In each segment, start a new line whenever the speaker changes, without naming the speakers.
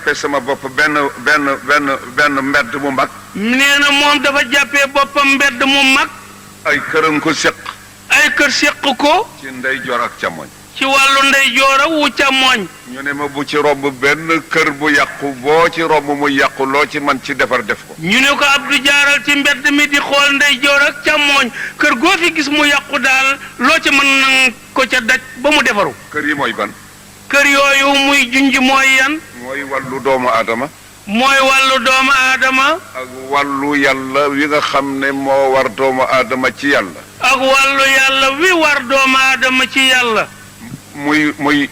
jàppee sama bopp benn mbedd mu mag.
nee na moom dafa jàppee boppam mbedd mu mag.
ay këram ko séq.
ay kër séq ko.
ci ndeyjoor ak càmmoñ.
ci wàllu ndeyjoor ak wu càmmoñ.
ñu ne ma bu ci romb benn kër bu yàqu boo ci romb mu yàqu loo ci man ci defar def ko.
ñu ne ko Abdou jaaral ci mbedd mi di xool ndeyjoor ak càmmoñ kër goo fi gis mu yàqu daal loo ci mën na ko ca daj ba mu defaru.
kër yi mooy ban.
kër yooyu muy junj mooy yan.
mooy wàllu doomu aadama.
mooy wàllu doomu aadama.
ak wàllu yàlla wi nga xam ne moo war doomu aadama ci yàlla.
ak wàllu yàlla wi war doomu aadama ci yàlla.
muy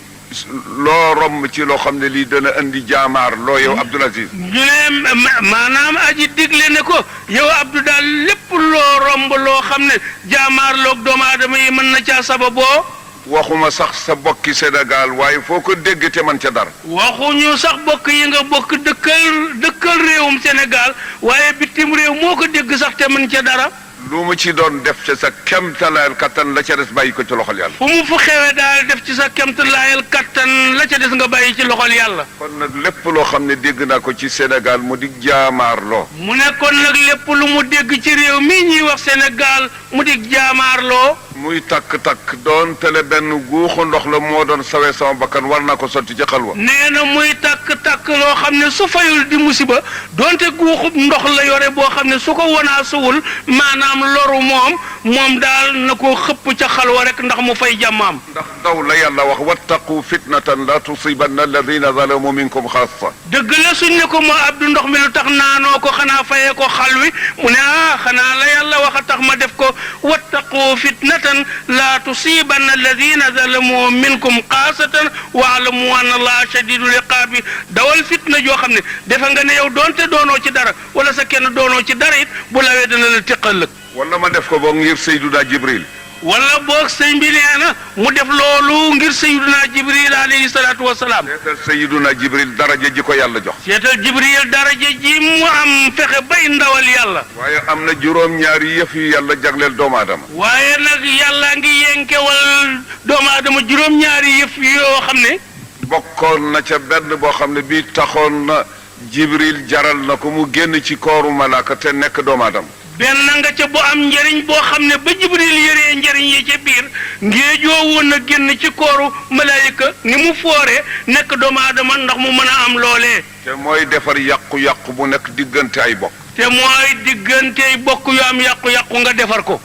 loo romb ci loo xam ne lii dana indi jaamaar loo yow Abdoul Aziz.
ñu ne maanaam aji digle ne ko yow Abdou daal lépp loo romb loo xam ne jaamaar loog doomu aadama yi mën na caa sababoo.
waxuma sax sa bokki Sénégal waaye foo ko dégg te man ca dara.
waxuñu sax bokk yi nga bokk dëkkal réewum Sénégal waaye bitim réew moo ko dégg sax te mën ca dara.
lu mu ci doon def ci sa kemtalaayal kattan la ca des bàyyi ko ci loxol yàlla.
fu mu fu xewee daal def ci sa kemtalaayal kattan la ca des nga bàyyi ci loxol yàlla.
kon nag lépp loo xam ne dégg naa ko ci Sénégal mu di jaamaarloo.
mu ne kon nag lépp lu mu dégg ci réew mi ñuy wax Sénégal mu di jaamaarloo.
muy takk-takk doon tele benn guuxu ndox la moo doon sawee sama bakkan war naa ko sotti ci xalwa.
nee na muy takk-takk loo xam ne su fayul di musiba donte guuxub ndox la yore boo xam ne su ko wanaasuwul maanaam loru moom daal na ko xëpp ca xalwa rek ndax mu fay jàmmaam.
ndax daw la yàlla wax wattaqu fitnatan la tusibanna alladina zalamu minkum xaassa.
dëgg la suñ ne ko moo Abdou ndox mi lu tax naanoo ko xanaa fayee ko xal wi mu ne xanaa la yàlla wax a tax ma def ko wattaqu fitnatan la tusibanna alladina zalamu minkum xaasatan waalamu anna allaha shadidul iqaabi dawal fitna joo xam ne defe nga ne yow doonte doonoo ci dara wala sa kenn doonoo ci dara it bu lawee dana la tiqal.
wala ma def ko boog ngir Seydina Jibril.
wala boog sëñ bi nee na mu def loolu ngir Seydina Jibril alayhi salaatu wa salaam.
seetal Seydina Jibril daraja ji ko yàlla jox.
seetal Jibril daraja ji mu am fexe bay ndawal yàlla.
waaye am na juróom-ñaari yëf yu yàlla jagleel doomu aadama.
waaye nag yàlla ngi yenkewal doomu aadama juróom-ñaari yëf yoo xam ne.
bokkoon na ca benn boo xam ne bii taxoon na Jibril jaral na ko mu génn ci kooru malaaka te nekk doomu aadama.
benn nga ca bu am njëriñ boo xam ne ba Jibril yëree njëriñ yi ca biir ngéejoo woon na génn ci kooru malaayika ni mu foore nekk doomu aadama ndax mu mën a am loolee.
te mooy defar yàqu-yàqu bu nekk diggante ay bokk.
te mooy diggante bokk yu am yàqu-yàqu nga defar ko.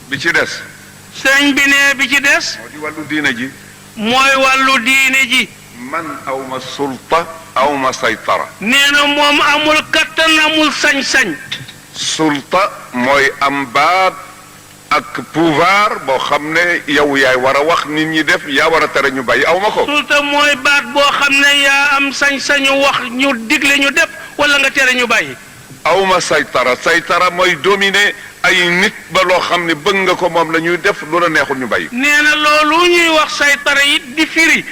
bi ci des.
sëñ bi ne bi ci des.
moo di wàllu diine ji.
mooy wàllu diine ji.
man awma sulta awma saytara.
nee na moom amul kattan amul sañ-sañ.
sulta mooy am baat ak pouvoir boo xam ne yow yaay war a wax nit ñi def yaa war a tere ñu bàyyi aw ma ko.
sulta mooy baat boo xam ne yaa am sañ-sañu wax ñu digle ñu def wala nga tere ñu bàyyi.
aw ma saytara mooy dominer ay nit ba loo xam ne bëgg nga ko moom la ñuy def lu la neexul ñu bàyyi.
nee na loolu ñuy wax saytara it di firi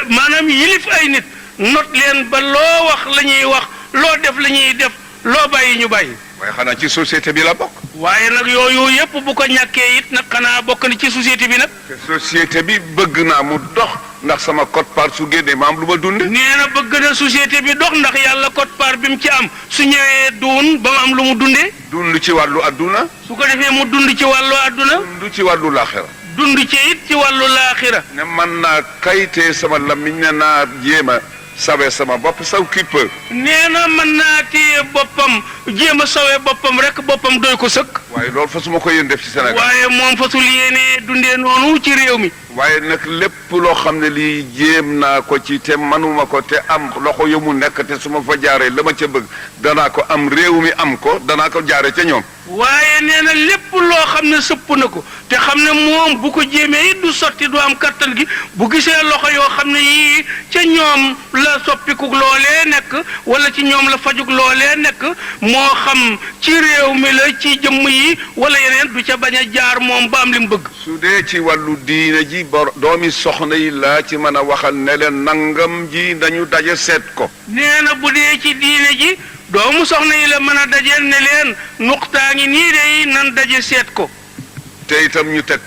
maanaam yilif ay nit not leen ba loo wax la ñuy wax loo def la ñuy def. loo bàyyi ñu bàyyi.
waaye xanaa ci société bi la bokk.
waaye nag yooyu yëpp bu ko ñàkkee it nag xanaa bokk na ci société bi nag.
te société bi bëgg naa mu dox ndax sama quote-part su génnee ma am lu ma dund.
nee na bëgg na société bi dox ndax yàlla quote-part bi mu ci am su ñëwee duun ba mu am lu mu dundee.
dund ci wàllu adduna.
su ko defee mu dund ci wàllu adduna.
dund ci wàllu laaxira.
dund ci it ci wàllu laaxira.
ne man naa kayitee sama lamiñ ne naa jéema. sawe sama bopp saw qui peut.
nee na mën naa téye boppam jéem a sawee boppam rek boppam doy ko sëkk.
waaye loolu fasuma ko yéen def ci Sénégal.
waaye moom fasul yéene dundee noonu ci réew mi.
waaye nag lépp loo xam ne lii jéem naa ko ci te manuma ko te am loxo yu mu nekk te su ma fa jaaree la ma ca bëgg danaa ko am réew mi am ko danaa ko jaare ca ñoom.
waaye nee na lépp loo xam ne sëpp na ko te xam ne moom bu ko jéemee it du sotti du am kattan gi bu gisee loxo yoo xam ne yii ca ñoom la soppikuk loolee nekk wala ci ñoom la fajug loolee nekk moo xam ci réew mi la ci jëmm yi wala yeneen du ca bañ a jaar moom ba am li mu bëgg.
su dee ci wàllu diine ji doomi soxna yi laa ci mën a waxal ne leen nangam ji nañu daje seet ko.
nee na bu dee ci diine ji doomu soxna yi la mën a dajeel ne leen nuqtaa ngi nii de nan daje seet ko.
te itam ñu teg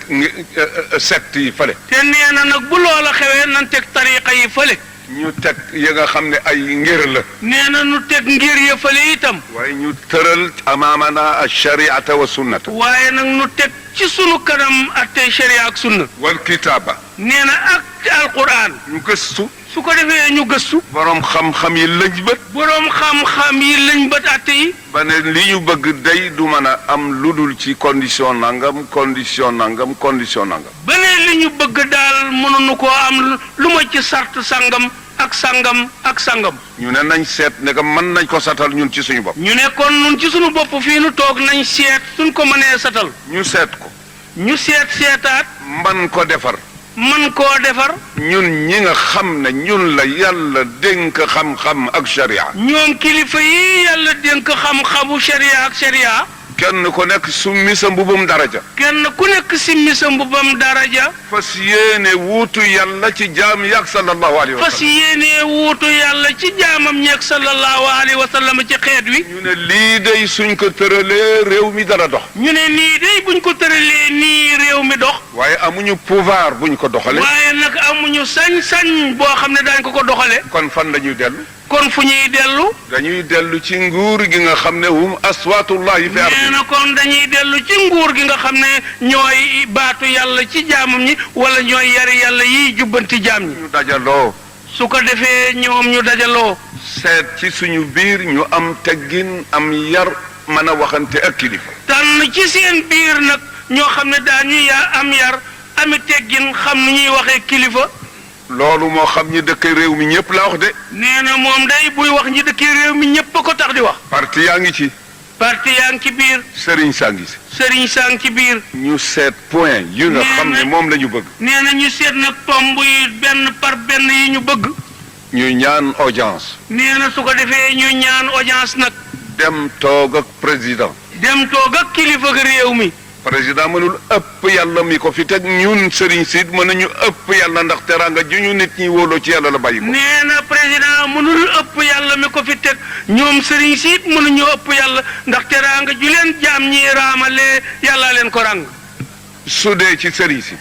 secte yi fële.
te nee na nag bu loola xewee nan teg tariqa yi fële.
ñu teg yi nga xam ne ay ngir la.
nee na nu teg ngir ya fale itam.
waaye ñu tëral amaamana ashariata wa sunnata.
waaye nag nu teg ci sunu kanam attey sharia ak sunna.
wal kitaaba.
nee na ak alquran.
ñu gëstu.
su ko defee ñu gëstu.
borom xam-xam yi lëj bët.
boroom xam-xam yi lañ bët atte yi.
ba ne li ñu bëgg day du mën a am lu dul ci condition nangam condition nangam condition nangam.
ba ne li ñu bëgg daal mënuñu koo am lu ma ci sart sangam ak sangam ak sangam.
ñu ne nañ seet ne que mën nañ ko satal ñun ci suñu bopp.
ñu ne kon nun ci sunu bopp fii nu toog nañ seet suñ ko mënee satal.
ñu seet ko.
ñu seetaat.
man ko defar.
man koo defar.
ñun ñi nga xam ne ñun la yàlla dénk xam-xam ak sharia.
ñoom kilifa yi yàlla dénk xam-xamu sharia ak sharia.
kenn ku nekk summi sa mbubum daraja.
kenn ku nekk simmi sa mbubam daraja.
fas yéene wuutu yàlla ci jaam yàgg sallallahu alayhi wa
fas
sallam.
yéene wuutu yàlla ci jaamam ñeeg sallallahu alayhi wa sallam ci xeet wi.
ñu ne lii day suñ ko tëralee réew mi dana dox.
ñu ne nii day buñ ko tëralee nii réew mi dox.
waaye amuñu pouvoir buñ ko doxalee.
waaye nag amuñu sañ-sañ boo xam ne daañ ko doxale.
kon fan la ñuy dellu.
kon fu ñuy dellu.
dañuy dellu ci nguur gi nga xam ne hum aswaatullahi fi ardi.
nee na kon dañuy dellu ci nguur gi nga xam ne ñooy baatu yàlla ci jaamam ñi wala ñooy yari yàlla yiy jubbanti jaam ñi.
ñu dajaloo.
su ko defee ñoom ñu dajaloo.
seet ci suñu biir ñu am teggin am yar mën a waxante ak kilifa.
tànn ci seen biir nag ñoo xam ne daañu am yar ami teggin xam ni ñuy waxee kilifa.
loolu moo xam ñi dëkk réew mi ñëpp la wax de.
nee na moom day buy wax ñi dëkk réew mi ñëpp a ko tax di wax.
parti yaa ngi ci.
parti yaa ngi ci biir.
sëriñ saa ngi si.
sëriñ saa ngi ci biir.
ñu seet point yi nga xam ne moom la ñu bëgg.
nee na ñu seet nag tomb yi benn par benn yi ñu bëgg.
ñu ñaan audience.
nee na su ko defee ñu ñaan audience nag.
dem toog ak président.
dem toog ak kilifa ak réew mi.
président mënul ëpp yàlla mi ko fi teg ñun sëriñ si mën nañu ëpp yàlla ndax teraanga ju ñu nit ñi wóoloo ci yàlla la bàyyi ko.
nee na président mënul ëpp yàlla mi ko fi teg ñoom sëriñ si it mënuñoo ëpp yàlla ndax teraanga ju leen jaam ñi raamalee yàllaa leen ko ràng.
su dee ci sëriñ si.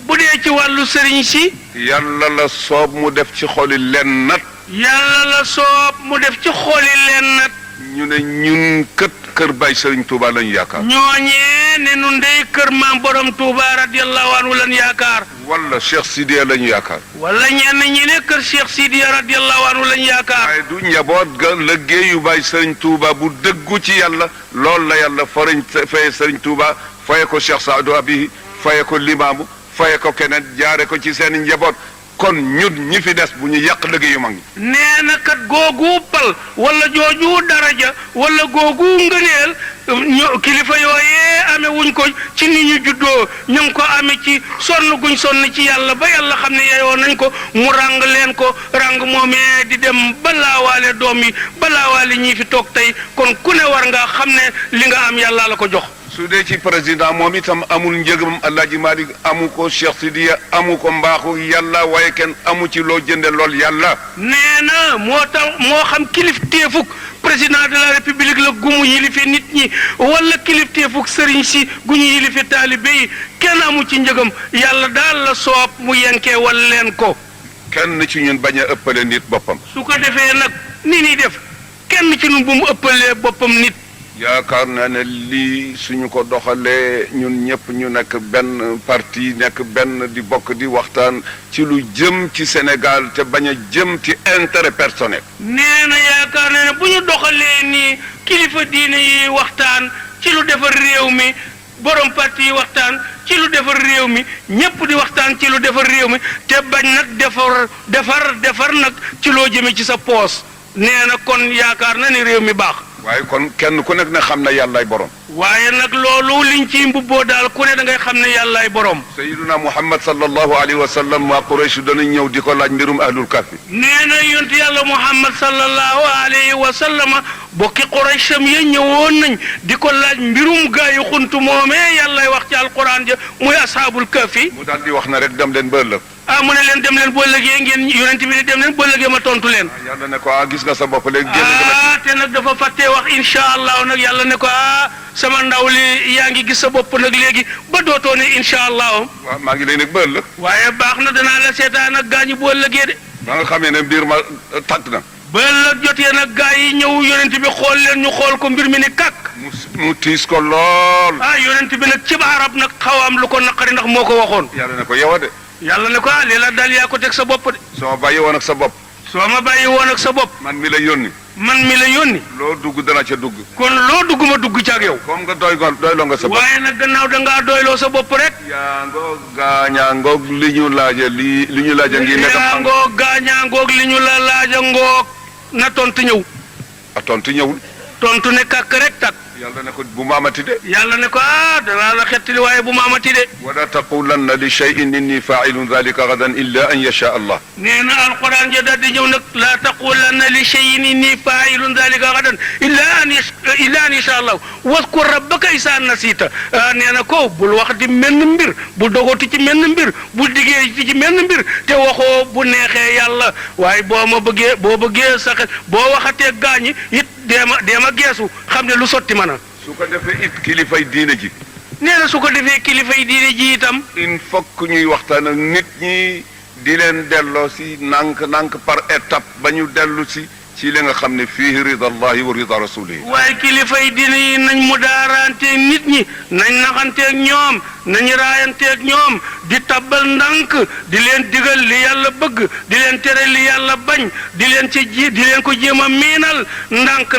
bu dee ci wàllu sëriñ si.
yàlla la soob mu def ci xoli leen nat.
yàlla la soob mu def ci xoli leen nat.
ñu ne ñun kët kër Baay Sëriñ Touba lañu yaakaar.
ñooñee ne nu ndey kër maam borom Touba radiyallahu anhu lan yaakaar.
wala Cheikh Sidiya lañu yaakaar.
wala ñenn ñi ne kër Cheikh Sidiya radiyallahu anhu lan yaakaar.
waaye du njaboot ga liggéeyu Baay Sëriñ Touba bu dëggu ci yàlla loolu la yàlla farañ faye Sëriñ Touba faye ko Cheikh Saadu Abihi faye ko Limaamu faye ko keneen jaare ko ci seen njaboot. kon ñun ñi fi des bu ñu yàq liggéeyu mag ñi.
nee na kat googu pal wala jooju daraja wala googu ngëneel kilifa yooyee amee wuñ ko ci ni ñu juddoo ñu ngi ko amee ci sonn guñ sonn ci yàlla ba yàlla xam ne yeyoo nañ ko mu ràng leen ko ràng moomee di dem balaawaale doom yi balaawaale ñii fi toog tey kon ku ne war nga xam ne li nga am yàlla la ko jox.
su dee ci président moom itam amul njëgam Alaaji Malik amu ko Cheikh Sidiya amu ko mbaaxu yàlla waaye kenn amu ci loo jënde lool yàlla.
nee na moo tax moo xam kilifteefuk président de la république la gumu yilife nit ñi wala kilifteefuk sëriñ si gu ñu yilife taalibe yi kenn amu ci njëgam yàlla daal la soob mu yenkee wal leen ko.
kenn ci ñun bañ a ëppale nit boppam.
su ko defee nag ni ñuy def kenn ci ñun bu mu ëppalee boppam nit.
yaakaar naa ne lii suñu ko doxalee ñun ñëpp ñu nekk benn parti nekk benn di bokk di waxtaan ci lu jëm ci Sénégal te bañ a jëm ci intérêt personnel.
nee na yaakaar na ne bu ñu doxalee nii kilifa diine yi waxtaan ci lu defar réew mi borom parti yi waxtaan ci lu defar réew mi ñëpp di waxtaan ci lu defar réew mi te bañ nag defar nag ci loo jëmee ci sa poos nee na kon yaakaar na ne réew mi baax.
waaye kon kenn ku nekk ne xam na yàllaay borom.
waaye nag loolu liñ ci mbubboo daal ku ne da ngay xam ne yàllaay borom.
Sayyiduna Muhammad sallallahu alayhi wa sallam waa Quraysh danañ ñëw di ko laaj mbirum ahlul kahfi.
nee na yonent yàlla Muhammad sallallahu alayhi wa sallam bokki Quraysham ya ñëwoon nañ di ko laaj mbirum gaayu xuntu moomee yàllay wax ci alquran ja muy ashaabul kahfi.
mu daal di wax na rek dem leen ba ëllëg.
mu ne leen dem leen boo ëllëgee ngeen yonent bi ne dem leen boo ëllëgee ma tontu leen.
yàlla ne ko gis nga sa bopp léegi.
te nag dafa fàttee wax incha allah nag yàlla ne ko sama ndaw li yaa ngi gis sa bopp nag léegi ba dootoo ne incha allah.
waaw maa ngi lay nekk ba ëllëg.
waaye baax na danaa la seetaan ak gaañu boo ëllëgee de.
ba nga xamee ne mbir ma tàgg na.
ba la jotee nag gaa yi ñëw yonent bi xool leen ñu xool ko mbir mi ni kàkk.
mu tiis ko lool.
yonent bi nag ci arab nag xaw am lu ko naqari ndax moo ko waxoon.
yàlla ne ko yow a de.
yàlla ne ko lii la dal yaa ko teg sa bopp de.
soo ma bàyyi woon ak sa bopp.
soo ma bàyyi woon ak sa bopp.
man mi la yónni.
man mi la yónni.
loo dugg dana ca dugg.
kon loo dugg ma dugg ca ak yow.
comme nga doyloo nga sa bopp.
waaye nag gannaaw da ngaa doyloo sa bopp rek.
yaa ngoog gaañaa ngoog li ñu laaja ngi nekk.
yaa ngoog gaañaa ngoog li ñu la laaja ngoog na tontu ñëw.
a tontu ñëwul.
tontu ne kàkk rek tak.
yàlla ne ko bu ma amati de.
yàlla ne ko danaa la xettali waaye bu ma amati de.
wala taqulanna li shay'in inni fa'ilun dhalika gadan illa an yasha Allah.
nee na alquran ja daal di ñëw nag laa taqulanna li shay'in inni fa'ilun dhalika gadan illa an yasha Allah waskur rabbaka isa nasita. nee na ko bul wax di menn mbir bul dogoti ci menn mbir bul diggee ci menn mbir te waxoo bu neexee yàlla waaye boo bëggee sa xel boo waxatee gaañi it deema geesu xam ne lu sotti mën a.
su ko defee it kilifay diine ji.
nee na su ko defee kilifay diine ji itam.
il faut que ñuy waxtaan ak nit ñi di leen delloo si nànk par étape ba ñu dellu si ci li nga xam ne fii ridallahi wa rida rasulihi.
waaye kilifay diine yi nañ mu daaranteeg nit ñi nañ naxanteeg ñoom nañ raayanteeg ñoom di tabbal ndànk di leen digal li yàlla bëgg di leen tere li yàlla bañ di leen ko jéem a miinal ndànk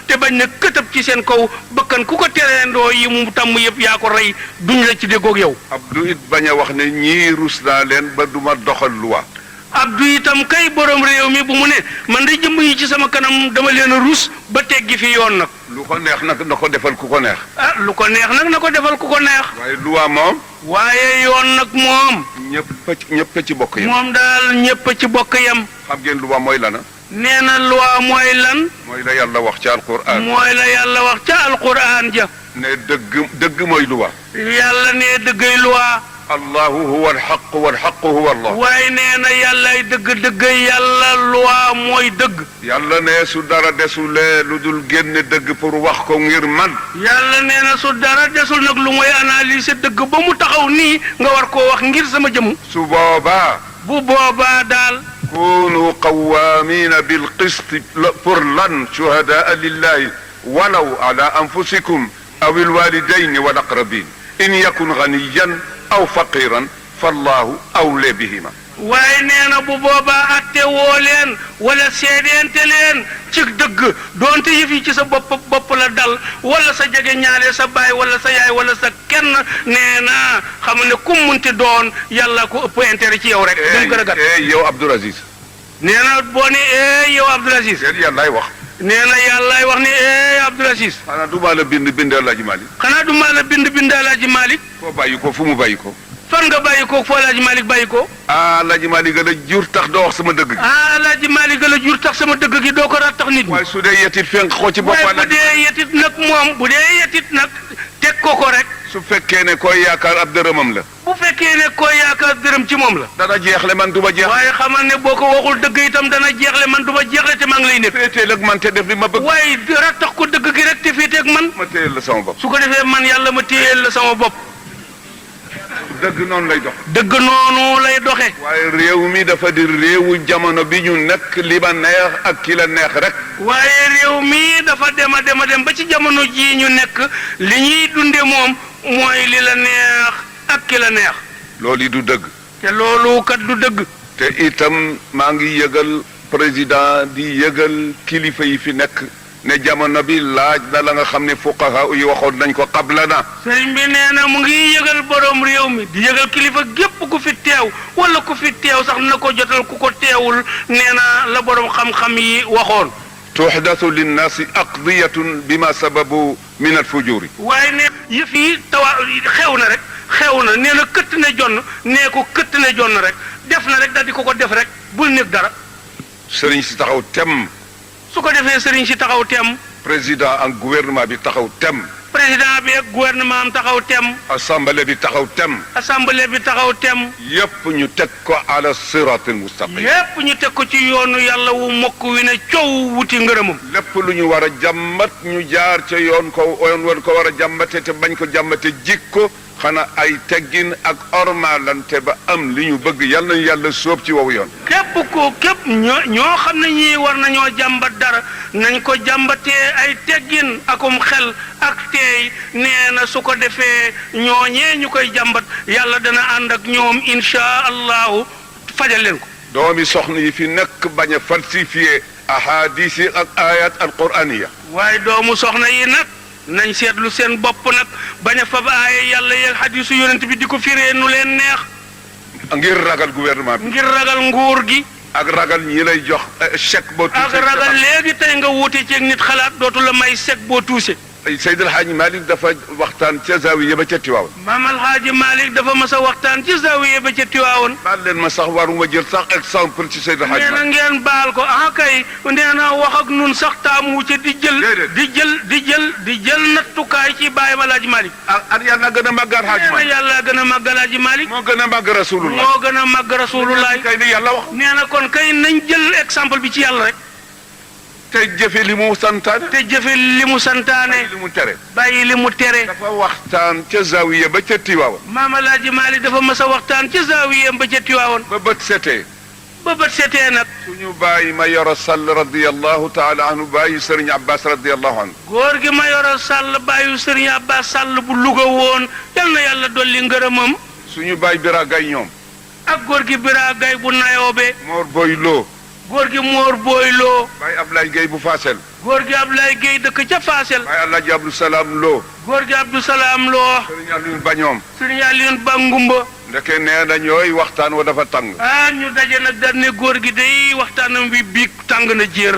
te bañ na këtëb ci seen kaw bakkan ku ko tereendoo yi mu tàmm yëpp yaa ko rey duñ la ci déggoog yow.
Abdou it bañ a wax ne ñii rus naa leen ba duma doxal luwa.
Abdou itam kay borom réew mi bu mu ne man de jëmm yi ci sama kanam dama leen a rus ba teggi fi yoon nag.
lu ko neex nag na ko defal ku ko neex.
lu ko neex nag na ko defal ku ko neex.
waaye luwa moom.
waaye yoon nag moom.
ñëpp ci bokk yam.
moom daal ñëpp ci bokk yam.
xam ngeen luwa mooy lana.
nee na luwa mooy lan.
mooy la yàlla wax ca alquran.
mooy la yàlla wax ca alquran ja.
ne dëgg mooy luwa.
yàlla ne dëggay luwa.
allahu huwa alxaq walxaqu huwa allah.
waaye nee na yàllay dëgg yàlla luwa mooy dëgg.
yàlla ne su dara desulee lu dul génne dëgg pour wax ko ngir man.
yàlla nee na su dara desul nag lu mooy analyser dëgg ba mu taxaw nii nga war koo wax ngir sama jëmm.
su boobaa.
bu boobaa daal.
kunu qawamina bilqisti pour lan shuhadaa lillahi walaw ala anfusikum aw alwalidayni wal aqrabin in yakun ganiyan aw faqiran fallahu awle bihima.
waaye nee na bu boobaa atte woo leen wala seedeente leen ci dëgg doonte yëf yi ci sa bopp la dal wala sa jege ñaale sa baay wala sa yaay wala sa kenn nee na xam ne ku munti doon yàlla ko ëpp intérêt ci yow rek. dem gën a gàtt
yow Abdoul Aziz.
nee na boo ne yow Abdoul Aziz.
yàllaay wax.
nee na yàllaay wax ne Abdoul Aziz.
xanaa du maa la bind Alaaji Malik.
xanaa du maa la bind Alaaji Malik.
foo bàyyi ko fu mu bàyyi ko.
fan nga bàyyi ko foo Alaaji Malik bàyyi ko.
Alaaji Malik la jur tax doo wax sama dëgg gi.
Alaaji Malik la jur tax sama dëgg gi doo ko rattax nit ñi.
waaye su dee yetit fenk ko ci bopp.
waaye bu dee yetit nag moom bu dee yetit nag teg ko rek.
su fekkee ne koy yaakaar ab dërëmam la.
bu fekkee ne koy yaakaar dërëm ci moom la.
dana jeexle man du ma jeex.
waaye xamal ne boo ko waxul dëgg itam dana jeexle man du ma jeexle te maa ngi lay nekk.
féeteel ak man te def li ma bëgg.
waaye rattax ko dëgg gi rek te féeteeg man.
ma téyel la sama bopp.
su ko defee man yàlla ma téyel la sama bopp.
dëgg noonu lay dox.
dëgg noonu lay doxe.
waaye réew mi dafa di réewu jamono bi ñu nekk li ma neex ak ki la neex rek.
waaye réew mi dafa dem ba ci jamono jii ñu nekk li ñuy dunde moom mooy li la neex ak ki la neex.
loolu yi du dëgg.
te loolu kat du dëgg.
te itam maa ngi yëgal président di yëgal kilifa yi fi nekk ne jamono bi laaj na la nga xam ne fuqaha yi waxoon nañ ko qablana.
sëriñ bi nee na mu ngi yëgal borom réew mi di yëgal kilifa gépp ku fi teew wala ku fi teew sax na ko jotal ku ko teewul nee na la borom xam-xam yi waxoon.
tuhdathu linnaasi aqdiyatun bima sababu min alfujuri.
waaye ne yëf yi xew na rek xew na nee na këtt ne jonn nee ko këtt ne jonn rek def na rek daal di ko def rek bul nekk dara.
sëriñ si taxaw tem.
su ko defee sëriñ si taxaw tem.
président ak gouvernement bi taxaw tem.
président bi ak gouvernement am taxaw tem.
assemblée bi taxaw tem.
assemblée bi taxaw tem.
yépp ñu teg ko ala siratil mustaqim.
yépp ñu teg ko ci yoonu yàlla wu mokk wi ne coow wuti ngërëmam.
lépp lu ñu war a jàmmat ñu jaar ca yoon ko war a jàmmate te bañ ko jàmmate jikko xanaa ay teggin ak ormalante ba am li ñu bëgg yal nañu yàlla sóob ci wow yoon.
képp ñoo xam ne ñii war nañoo jàmbat dara nañ ko jàmbatee ay teggin akum xel ak teey nee na su ko defee ñooñee ñu koy jàmbat yàlla dana ànd ak ñoom insha allahu fajal leen ko.
doomi soxna yi fi nekk bañ a falsifié ahadis yi ak ayat alquraniya.
waaye doomu soxna yi nag nañ seetlu seen bopp nag bañ a fab aaye yàlla yeeg hadisu yonent bi di ko firee nu leen neex.
ngir ragal gouvernement bi.
ngir ragal nguur gi.
ak ragal ñi lay jox chèque boo tuuse.
ak ragal léegi tey nga wuute ceeg nit xalaat dootu la may chèque boo tuuse.
Seydil Hadji Malick dafa waxtaan ca zawiya ba ca Tiwaawoon.
Maam Alhaaji Malick dafa mas a waxtaan ci zawiya ba ca Tiwaawoon.
baal leen ma sax waruma jël sax exemple ci Seydil Hadji
nee na
Malick.
ngeen baal ko kay nee na wax ak nun sax taamu ci di jël nattukaay ci bàyyi ma Alhaaji Malick.
ak yàlla gën a màgg Alhaaji
nee na
Malick.
yàlla gën a màgg Alhaaji Malick.
moo gën a màgg rasulullah.
moo gën a màgg rasulullah.
kay li yàlla wax.
nee na kon kay nañ jël exemple bi ci yàlla rek.
te jëfe li mu santaane.
te jëfe li mu santaane.
li mu tere.
bàyyi li mu tere.
dafa waxtaan ca zawiya ba ca Tiwaawoon.
Maam Alhaaji Malick dafa mas a waxtaan ci zawiya ba ca Tiwaawoon.
ba bët setee.
ba bët setee nag.
suñu bàyyi ma yoro sall radiyallahu taala anhu bàyyi Sëriñ Abbas radiyallahu anhu.
góor gi ma yoro sàll bàyyi Sëriñ Abbas sàll bu Louga woon yal na yàlla dolli ngërëmam.
suñu bàyyi Bira Gay ñoom.
ak góor gi Bira Gay bu Nayoobe.
Mor Boy Lo.
góor gi Mor Boy Lo.
bàyyi Ablaye Gueye bu Faasel.
góor gi Ablaye Gueye dëkk ca Faasel.
bàyyi Alaaji Abdou Salaam Lo.
góor gi Abdou Salaam Lo.
Sëriñ Alioune Ba ñoom.
Sëriñ Alioune Ba Ngumba.
ndeke nee na ñooy waxtaan wa dafa tàng.
ñu daje nag daal ne góor gi day waxtaanam bi biig tàng na jër.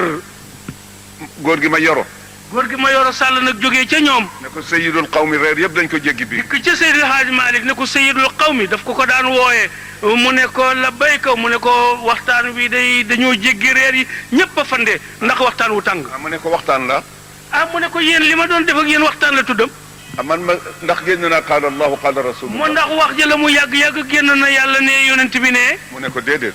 góor gi ma yoro.
góor gi ma yoro sàll nag jógee ca ñoom.
ne ko Seyyidul Qawmi reer yëpp dañ ko jéggi bi.
dikk ca Seydil Hadji Malick ne ko Seyyidul Qawmi daf ko daan wooyee mu ne ko labbayka mu ne ko waxtaan wi day dañoo jéggi reer yi ñëpp a fande ndax waxtaan wu tàng.
mu ne ko waxtaan la.
mu ne ko yéen li ma doon def ak yéen waxtaan la tuddam.
man ma ndax génn naa qaala Allahu qaala Rasulullah.
mu ndax wax ji la mu yàgg génn na yàlla ne yonent bi ne.
mu ne ko déedéet.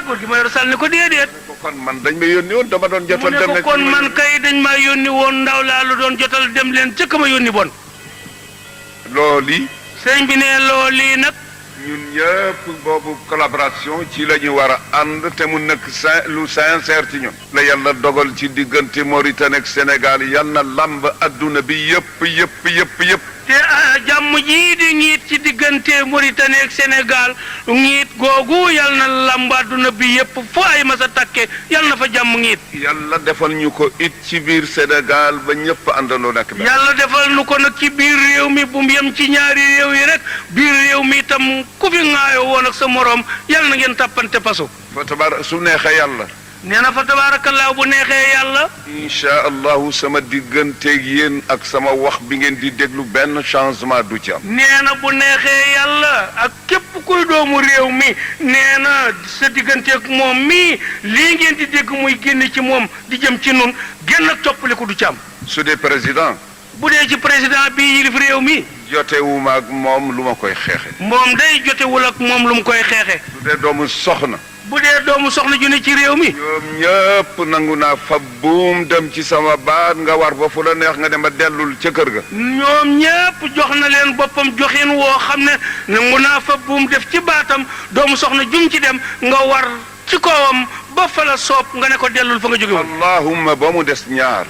góor gi ma yoro sàll ne ko déedéet.
kon man dañ ma yónni woon dama doon jotal dem.
mu ne ko kon man kay dañ maa yónni woon ndaw laa lu doon jotal dem leen ca ka ma yónni bon.
loolu.
sëñ bi ne loolu nag.
ñun ñëpp boobu collaboration ci la ñu war a ànd te mu nekk lu sincère ci ñun. la yàlla dogal ci diggante Mauritanie ak Sénégal yal na lamb adduna bi yëpp.
te jàmm jii di ngiit ci diggante Mauritanie ak Sénégal ngiit googu yal na lamb adduna bi yëpp fu ay masa takke yal na fa jàmm ngiit.
yàlla defal ñu ko it ci biir Sénégal ba ñëpp àndandoo nekk benn.
yàlla defal nu ko nag ci biir réew mi bu mu yem ci ñaari réew yi rek biir réew mi itam ku fi ŋaayoo woon ak sa moroom yal na ngeen tàppante paso.
fa tabaar su neexee yàlla.
nee na fa tabaarakallaa bu neexee yàlla.
incha allahu sama digganteeg yéen ak sama wax bi ngeen di déglu benn changement du ci am.
nee na bu neexee yàlla ak képp kuy doomu réew mi nee na sa digganteeg moom mii lii ngeen di dégg muy génn ci moom di jëm ci nun génn ak toppaliku du ci am.
su dee président.
bu dee ci président bi yilif réew mi.
jotewuma ak moom lu ma koy xeexe.
moom day jotewul ak moom lu mu koy xeexe.
su dee doomu soxna.
bu dee doomu soxna ju ne ci réew mi.
ñoom ñëpp nangu naa fa buum dem ci sama baat nga war ba fu la neex nga dem a dellul ca kër ga.
ñoom ñëpp jox na leen boppam joxin woo xam ne nangu naa fa buum def ci baatam doomu soxna jum ci dem nga war ci kawam ba fa la soob nga ne ko dellul fa nga jóge woon.
allahumma ba mu des ñaar.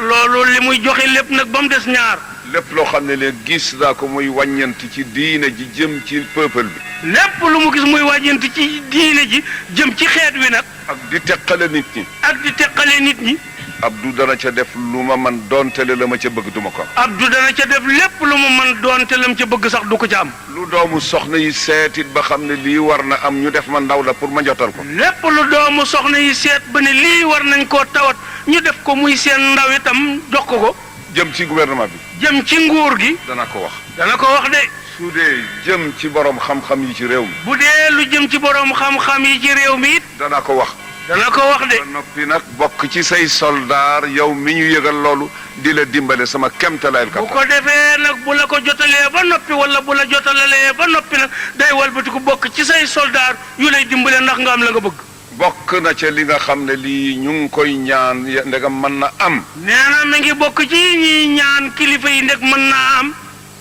loolu li muy joxe lépp nag ba mu des ñaar.
lépp loo xam ne leen gis naa ko muy wàññant ci diine ji jëm ci peuple bi.
lépp lu mu gis muy wàññant ci diine ji jëm ci xeet wi nag.
ak di teqale nit ñi.
ak di teqale nit ñi.
Abdou dana ca def lu ma man doontele la ma ca bëgg duma ko.
Abdou dana ca def lépp lu mu man doonte lam ca bëgg sax du ko ca am.
lu doomu soxna yi seetit ba xam ne lii war na am ñu def ma ndaw la pour ma jotal ko.
lépp lu doomu soxna yi seet ba ne lii war nañ koo tawat ñu def ko muy seen ndaw itam jox ko.
jëm ci gouvernement bi.
jëm ci nguur gi.
dana ko wax.
dana ko wax de.
su dee jëm ci borom xam-xam yi ci réew mi.
bu dee lu jëm ci borom xam-xam yi ci réew mi it.
dana ko wax.
dana ko wax de.
ba noppi nag bokk ci say soldaar yow mi ñu yëgal loolu di la dimbale sama kemtalaayal
bu
kattan.
ko defee nag bu la ko jotalee ba noppi wala bu la jotalalee ba noppi nag day walbatiku bokk ci say soldaar yu lay dimbale ndax nga am la nga bëgg.
bokk na ca li nga xam ne lii ñu ngi koy ñaan ndegam mën na am.
nee na mi ngi bokk ci ñi ñaan kilifa yi ndeg mën naa am.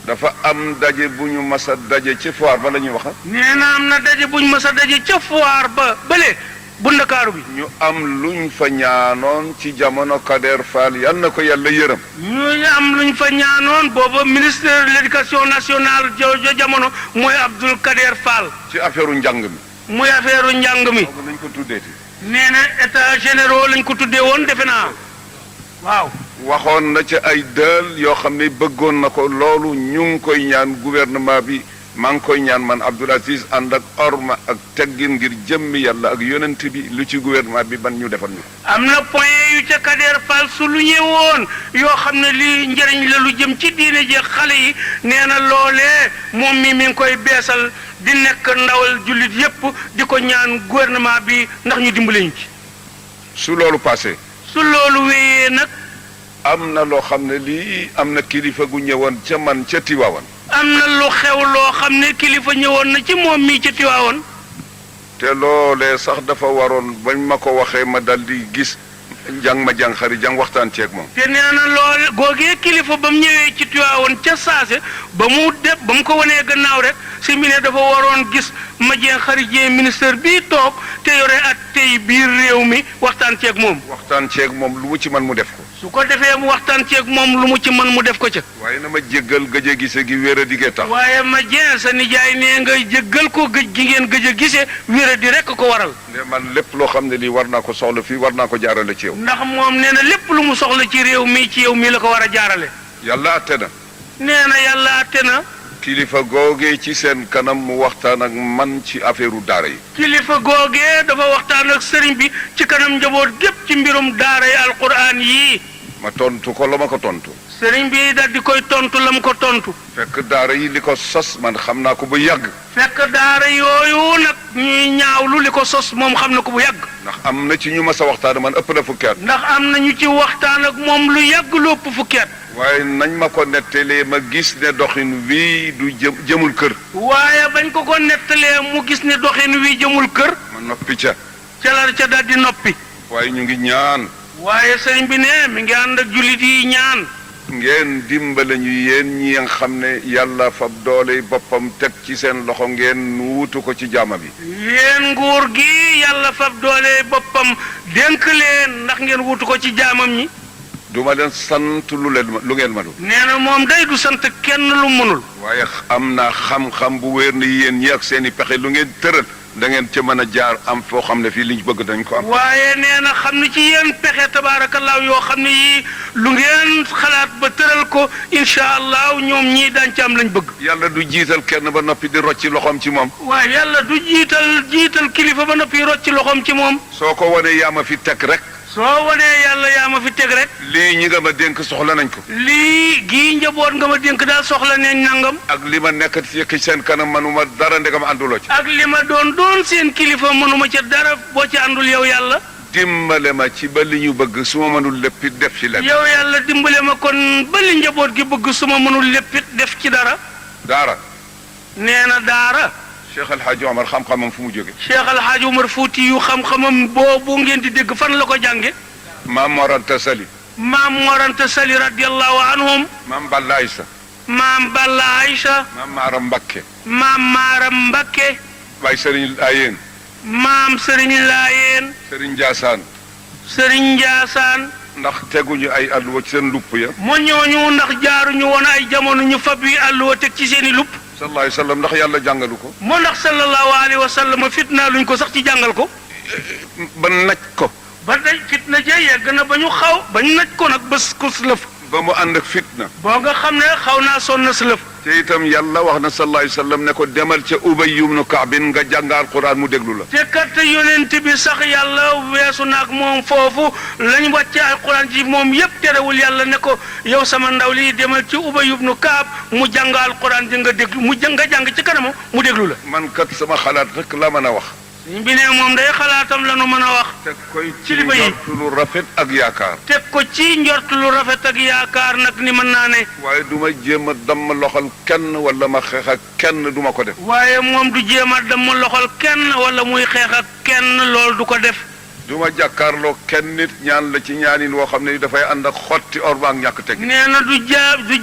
dafa am daje bu ñu mas a daje ci foire ba la ñuy wax.
nee na am na daje buñ mës a daje ca foire ba bële bu Ndakaaru bi.
ñu am luñ fa ñaanoon ci jamono Kader Fall yal na ko yàlla yërëm.
ñu am luñ fa ñaanoon booba ministre de l'éducation nationale joojo jamono mooy Abdoul Kader Fall.
ci affaire njàng mi.
muy affaire njàng mi.
boobu nañ ko tuddeeti.
nee na état généraux lañ ko tuddee woon defe naa waaw.
waxoon na ca ay dël yoo xam ne bëggoon na ko loolu ñu ngi koy ñaan gouvernement bi maa ngi koy ñaan man Abdoul Aziz ànd ak orma ak teggin ngir jëmmi yàlla ak yonent bi lu ci gouvernement bi ban ñu defal ñu.
am na point yu ca Kader Fall su lu ñëwoon yoo xam ne lii njëriñ la lu jëm ci diine ji xale yi nee na loolee moom mi ngi koy beesal di nekk ndawal jullit yépp di ko ñaan gouvernement bi ndax ñu dimbali ñu ci.
su loolu passé.
su loolu wéyee nag.
am na loo xam ne lii am na kilifa gu ñëwoon ca man ca Tiwaawan.
am na lu xew loo xam ne kilifa ñëwoon na ci moom mii ca Tiwaawan.
te loolee sax dafa waroon bañ ma ko waxee ma dal di gis jàng ma jàng xari jàng waxtaan ceeg moom.
te nee na lool googee kilifa ba mu ñëwee ci Tiwaawan ca saase ba mu ko wanee gannaaw rek si mi ne dafa waroon gis ma jeen xari jeen ministre bii toog te yore at tey biir réew mi waxtaan ceeg moom.
waxtaan ceeg moom lu mu ci man mu def ko.
su ko defee mu waxtaan ceeg moom lu mu ci man mu def ko ca.
waaye na ma jéggal gëj a gise gi wér a digee tax.
waaye ma jeen sa nijaay nee nga jéggal ko gëj gi ngeen gëj a gise wér a di rek ko waral.
ne man lépp loo xam ne lii war naa ko soxla fii war naa ko jaarale ci yow.
ndax moom nee na lépp lu mu soxla ci réew mi ci yow mii la ko war a jaarale.
yàlla atte na.
nee na yàlla atte na.
kilifa googee ci seen kanam mu waxtaan ak man ci affaire daara yi.
kilifa googee dafa waxtaan ak sëriñ bi ci kanam njaboot gépp ci mbirum daara yi alquran yii.
ma tontu ko la ma ko tontu.
sëriñ bi dal di koy tontu la mu ko tontu.
fekk daara yi li ko sos man xam naa ko bu yàgg.
fekk daara yooyu nag ñuy ñaawlu li ko sos moom xam na ko bu yàgg.
ndax am na ci ñu mas a waxtaan man ëpp na fukki at.
ndax am na ñu ci waxtaan ak moom lu yàgg lu ëpp fukki at.
waaye nañ ma ko nettalee ma gis ne doxin wii du jëmul kër.
waaye bañ ko nettalee mu gis ne doxin wii jëmul kër.
ma noppi ca.
ca dal di noppi.
waaye ñu ngi ñaan.
waaye sëriñ bi ne mi ngi ànd ak jullit yi ñaan.
ngeen dimbale ñu yéen ñi nga xam ne yàlla fab doole boppam teg ci seen loxo ngeen wuutu ko ci jaama bi.
yéen nguur gi yàlla fab doole boppam dénk leen ndax ngeen wuutu ko ci jaamam ñi.
duma leen sant lu ngeen mënul.
nee na moom day du sant kenn lu mënul.
waaye am naa xam-xam bu wér ni yéen ñi ak seen i pexe lu ngeen tëral da ngeen ca mën a jaar am foo xam ne fii liñ bëgg dañ ko am.
waaye nee na xam ne ci yéen pexe tabaarakallaahu yoo xam ne yii lu ngeen xalaat ba tëral ko incha allah ñoom ñii daañu ci am lañ bëgg.
yàlla du jiital kenn ba noppi di rocci loxoom ci moom.
waaye yàlla du jiital kilifa ba noppi rocci loxoom ci moom.
soo ko wanee yaa ma fi teg rek.
soo wanee yàlla yaa ma fi teg rek.
lii ñi nga ma dénk soxla nañ ko.
lii gii njaboot nga ma dénk daal soxla nañ nangam.
ak li ma nekk ci seen kanam manuma dara ndegam ànduloo ci.
ak li ma doon seen kilifa mënuma ca dara boo ci àndul yow yàlla.
dimbale ma ci ba li ñu bëgg su ma mënul léppit def ci lenn.
yow yàlla dimbale ma kon ba li njaboot gi bëgg su ma mënul léppit def ci dara.
daara.
nee na daara.
Cheikh El Hadj Omar xam-xamam fu mu jóge.
Cheikh El Hadj Omar Fouti yu xam-xamam boobu ngeen di dégg fan la ko jànge.
maam Mor Anta Sali.
maam Mor Anta Sali radiyallahu anhum.
maam Balla Aïssa.
maam Balla Aïcha.
maam Maaram Mbakke.
maam Maaram Mbakke.
Baay Serigne Laayeen.
maam Serigne Laayeen.
Serigne Ndiassane.
Serigne Ndiassane.
ndax teguñu ay alluwa ci seen lupp ya.
mu ñooñu ndax jaaruñu woon ay jamono ñu fab yi alluwa teg ci seen i lupp.
sallallahu alayhi wa sallam ndax yàlla jàngalu ko.
moo ndax sallallahu alayhi wa sallam fitna luñ ko sax ci jàngal ko.
ba naj ko.
ba tey fitna ja yegg na ba ñu ba ñu naj ko nag bés ko si lëf.
ba mu ànd ak fitna.
boo nga xam ne xaw naa sonn si lëf.
te itam yàlla wax na sallallahu alayhi wa sallam ne ko demal ca Ubay ibn Ka'b nga jàngal Qur'an mu déglu la.
te kat yonent bi sax yàlla weesu naag moom foofu lañ wàcce ay Qur'an ci moom yépp terewul yàlla ne ko yow sama ndaw lii demal ci Ubay ibn Ka'b mu jàngal Qur'an di nga déglu nga jàng ci kanam mu déglu la.
man kat sama xalaat rek la mën a wax.
bi ne moom day xalaatam la nu mën a wax.
teg koy
ci li ba yi
njort lu rafet ak yaakaar.
teg ko ci njort lu rafet ak yaakaar nag ni mën naa ne.
waaye du ma jéem a damm loxol kenn wala ma xeex ak kenn du ma ko def.
waaye moom du jéem a damm loxol kenn wala muy xeex ak kenn loolu du ko def.
du ma jàkkaarloo kenn nit ñaan la ci ñaanin woo xam ne dafay ànd ak xotti orma ak ñàkk teg.
nee na du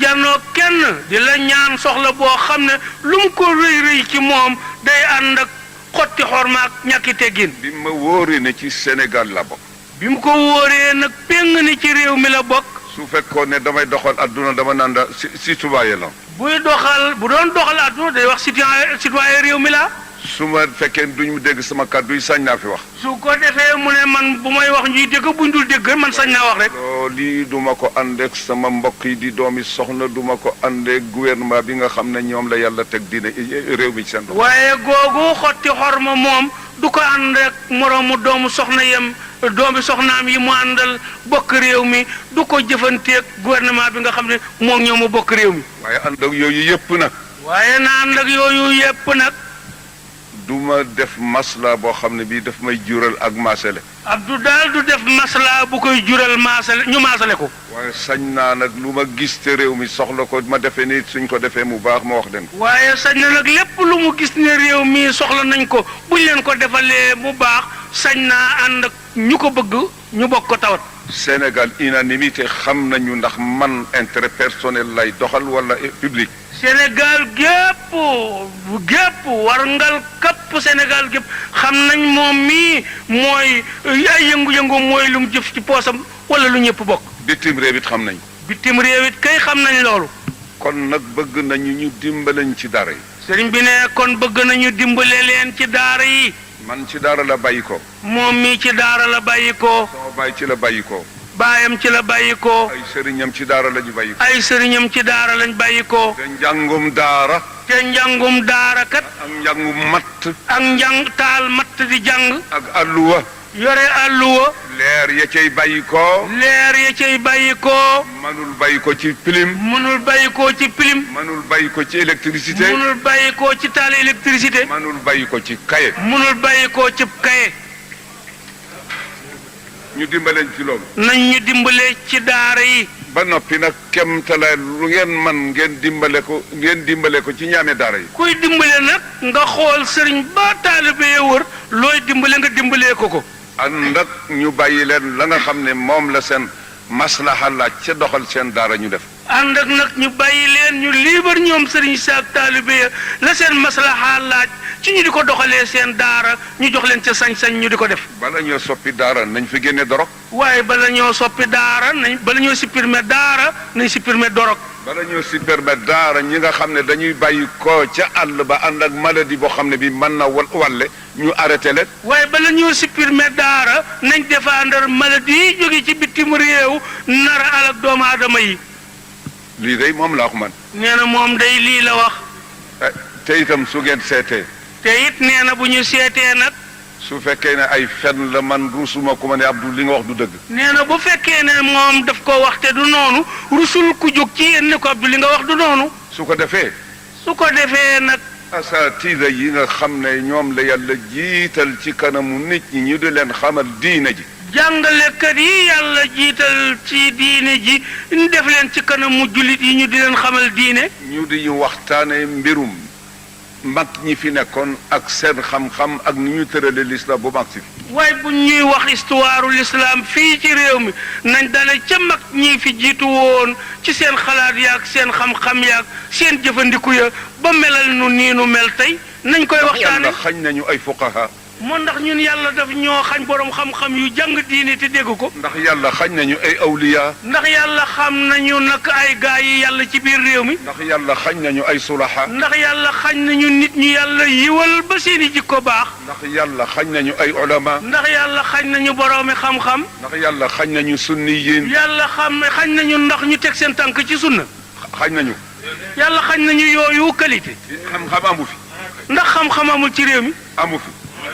jànnoo kenn di la ñaan soxla boo xam ne lu mu ko rëy rëy ci moom day ànd ak xotti xorma ak ñàkki teggin.
bi ma wóoree ne ci Sénégal la bokk.
bi mu ko wóoree nag péng ni ci réew mi la bokk.
su fekkoon ne damay doxal adduna dama naan da si tubaab la.
bu doon doxal adduna day wax citoyen réew mi la.
su ma fekkee duñ mu dégg sama kàddu yi sañ naa fi wax.
su ko defee mu ne man bu may wax ñuy dégg buñ dul dégg man sañ naa wax rek.
lii duma ko àndeek sama mbokk yi di doomi soxna duma ko àndeek gouvernement bi nga xam ne ñoom la yàlla teg diine réew mi ci seen.
waaye googu xotti xorma moom du ko ànd ak moroomu doomu soxna yem doomi soxnaam yi mu àndal bokk réew mi du ko jëfanteeg gouvernement bi nga xam ne moom ñoo ma bokk réew mi.
waaye ànd ak yooyu yëpp nag.
waaye na ànd ak yooyu yëpp nag.
du ma def masla boo xam ne bii daf may jural ak maasale.
Abdou daal du def masla bu koy jural maasale ñu maasale ko.
waaye sañ naa nag lu ma gis te réew mi soxla ko ma defee ni suñ ko defee mu baax ma wax leen ko.
waaye sañ na nag lépp lu mu gis ne réew mi soxla nañ ko buñ leen ko defalee mu baax sañ naa ànd ak ñu ko bëgg ñu bokk ko tawat.
Sénégal unanimité xam nañu ndax man intérêt personnel lay doxal wala public.
Sénégal gépp warngal kapp Sénégal gépp xam nañ moom mii mooy ay yëngu-yëngu mooy lu mu jëf ci poosam wala lu ñëpp bokk.
bitim réew it xam nañ.
bitim réew it kay xam nañ loolu.
kon nag bëgg nañu ñu dimbalañ ci daara yi.
sëriñ bi ne kon bëgg nañu dimbale leen ci daara yi.
man ci daara la bàyyi ko.
moom mii ci daara la bàyyi ko.
sama baay ci la bàyyi ko.
baayam ci la bàyyi ko.
ay sëriñam ci daara la ñu bàyyi ko.
ay sëriñam ci daara lañ bàyyi ko.
te njàngum daara.
te njàngum daara kat.
ak njàngum matt.
ak njàng taal matt di jàng.
ak alluwa.
yore alluwa.
leer ya cay bàyyi ko.
leer ya cay bàyyi ko.
mënul bàyyi ko ci pilim.
mënul bàyyi ko ci pilim.
mënul bàyyi ko ci électricité.
mënul bàyyi ko ci taal électricité.
mënul bàyyi ko ci kaye.
mënul bàyyi ko ci kaye.
ñu dimbaleen ci loolu.
nañ ñu dimbale ci daara yi.
ba noppi nag kem talaay lu ngeen man ngeen dimbale ko ci ñaame daara yi.
kuy dimbale nag nga xool sëriñ ba taalibe ya wër looy dimbale nga dimbalee ko.
ànd ak ñu bàyyi leen la nga xam ne moom la seen maslaha laaj ca doxal seen daara ñu def.
ànd ak nag ñu bàyyi leen ñu liibar ñoom sëriñ saak taalibe ya la seen maslaha laaj ci ñu di ko doxalee seen daara ñu jox leen ca sañ-sañ ñu di ko def.
bala ñoo soppi daara nañ fi génne dorog.
waaye bala ñoo soppi daara bala ñoo supprimer daara nañ supprimer dorog.
bala ñoo supprimer daara ñi nga xam ne dañuy bàyyi ko ca àll ba ànd ak maladie boo xam ne bi mën na wàlle ñu arrêté leen.
waaye bala ñoo supprimer daara nañ défendre maladie yi jóge ci bitim réew nar a alak doomu aadama yi.
lii day moom la wax man.
nee na moom day lii la wax.
te itam su ngeen seetee.
te it nee na bu ñu seetee nag.
su fekkee ne ay fen la man rusuma ku ma ne Abdou li nga wax du dëgg.
nee na bu fekkee ne moom daf ko wax te du noonu rusul ku jóg ci yéen ne ko Abdou li nga wax du noonu.
su ko defee.
nag.
asaatiida yi nga xam ne ñoom la yàlla jiital ci kanamu nit ñi ñu di leen xamal diine ji.
jàngalekat yi yàlla jiital ci diine ji ñu def leen ci kanamu jullit yi ñu di leen xamal diine.
ñu di ñu waxtaane mbirum mag ñi fi nekkoon ak seen xam-xam ak ni ñu tërale l'islam bu mag si fi.
waaye bu ñuy wax histoire l'islam fii ci réew mi nañ dale ca mag ñi fi jiitu woon ci seen xalaat yaag seen xam-xam yaag seen jëfandiku ya ba melal nu nii nu mel tey nañ koy waxtaane.
yàlla xañ nañu ay fuqaha.
moo ndax ñun yàlla daf ñoo xañ borom xam-xam yu jàng diine te dégg ko.
ndax yàlla xañ nañu ay awliya.
ndax yàlla xam nañu nag ay gaa yi yàlla ci biir réew mi.
ndax yàlla xañ nañu ay sulaha.
ndax yàlla xañ nañu nit ñu yàlla yiwal ba seeni jikko baax.
ndax yàlla xañ nañu ay ulama.
ndax yàlla xañ nañu boroomi xam-xam.
ndax yàlla xañ nañu sunniyin.
yàlla xañ nañu ndax ñu teg seen tànk ci sunna.
xañ nañu.
yàlla xañ nañu yooyu qualité.
xam-xam amu fi.
ndax xam-xam amul ci réew mi.
amu fi.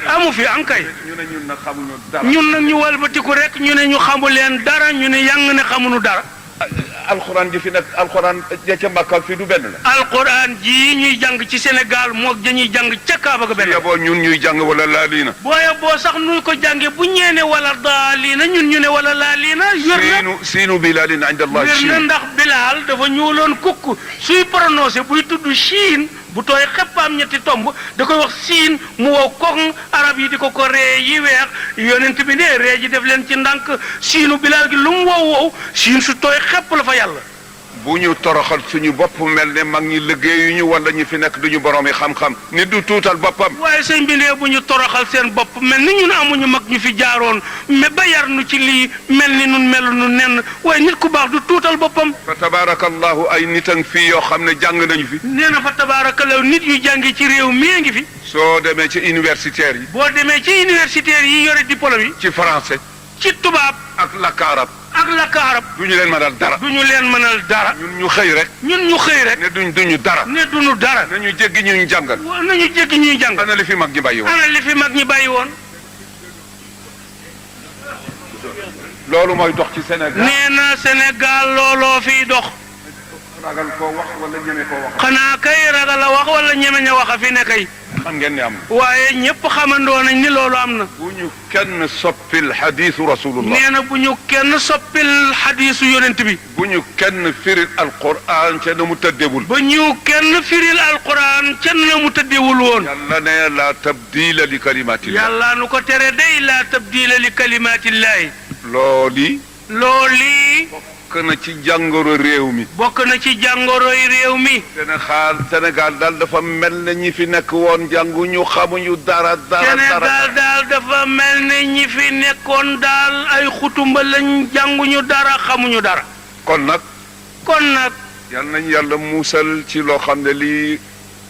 amu fi ankay.
ñu ne ñun nag xamuñu dara.
ñun nag ñu walbatiku rek ñu ne ñu xamu leen dara ñu ne yang ne xamuñu dara.
alxuraan ji fi nag alxuraan ja ca Makka fii du benn la.
alxuraan ji ñuy jàng ci Sénégal moog dañuy jàng ca Kaaba ga benn.
boo ñun ñuy jàng wala laaliina.
boo sax nu ko jàngee bu ñeene wala daaliina na ñun ñu ne wala laa lii na wér na
siinu bilalin inda allah
wér na ndax Bilaal dafa ñuuloon kukk suy prononcé buy tudd Chine bu tooy xeppaam ñetti tomb da koy wax siin mu wow koŋ arab yi di ko ree yi weex yonent bi ne ree ji def leen ci ndànk siinu Bilaal gi lu mu wow wow siin su tooy xepp la fa yàlla.
bu ñu toroxal suñu bopp mel ne mag ñi liggéeyuñu wala ñu fi nekk duñu borom yi xam-xam nit du tuutal boppam.
waaye sëñ bi ne bu ñu toroxal seen bopp mel ni ñun amuñu mag ñu fi jaaroon mais ba yar nu ci lii mel ni nun melu nu nenn waaye nit ku baax du tuutal boppam.
fa tabaarakallahu ay nitang fii yoo xam ne jàng nañu fi.
nee na fa tabaarakallahu nit yu jàngi ci réew mi ngi fi.
soo demee ci universitaires yi.
boo demee ci universitaires yi yore diplôme yi.
ci français.
ci tubaab.
ak làkk arab.
ak làkk arab.
du ñu leen mënal dara.
du ñu leen mënal dara.
ñun ñu xëy rek.
ñun ñu xëy rek.
ne duñu dara.
ne duñu dara.
nañu jéggi ñu jàngal.
nañu jéggi ñuy jàng.
ana li fi mag ñi bàyyi woon.
ana li fi mag ñi bàyyi woon.
loolu mooy dox ci Sénégal.
nee na Sénégal looloo fiy dox.
ragal koo wax wala ñeme koo wax.
xanaa kay ragal a wax wala ñeme ña wax a fi ne kay.
xam ngeen ne am na.
waaye ñëpp xamandoo nañ ni loolu am na.
bu ñu kenn soppil xadiisu rasulullah.
nee na bu ñu kenn soppil xadiisu yonent bi.
bu ñu kenn firil alquran ca na mu tëddewul.
ba ñu kenn firil alquran ca na mu tëddewul woon.
yàlla ne la tabdila li kalimatillah.
yàlla nu ko tere day la tabdila li kalimatillahi. looli.
bokk na ci jàngoro réew mi.
bokk na ci jàngoroy réew mi.
Sénégal daal dafa mel ne ñi fi nekk woon jànguñu xamuñu dara.
Sénégal daal dafa mel ne ñi fi nekkoon daal ay xutumba lañ jànguñu dara xamuñu dara.
kon nag.
yal
nañ yàlla muusal ci loo xam ne lii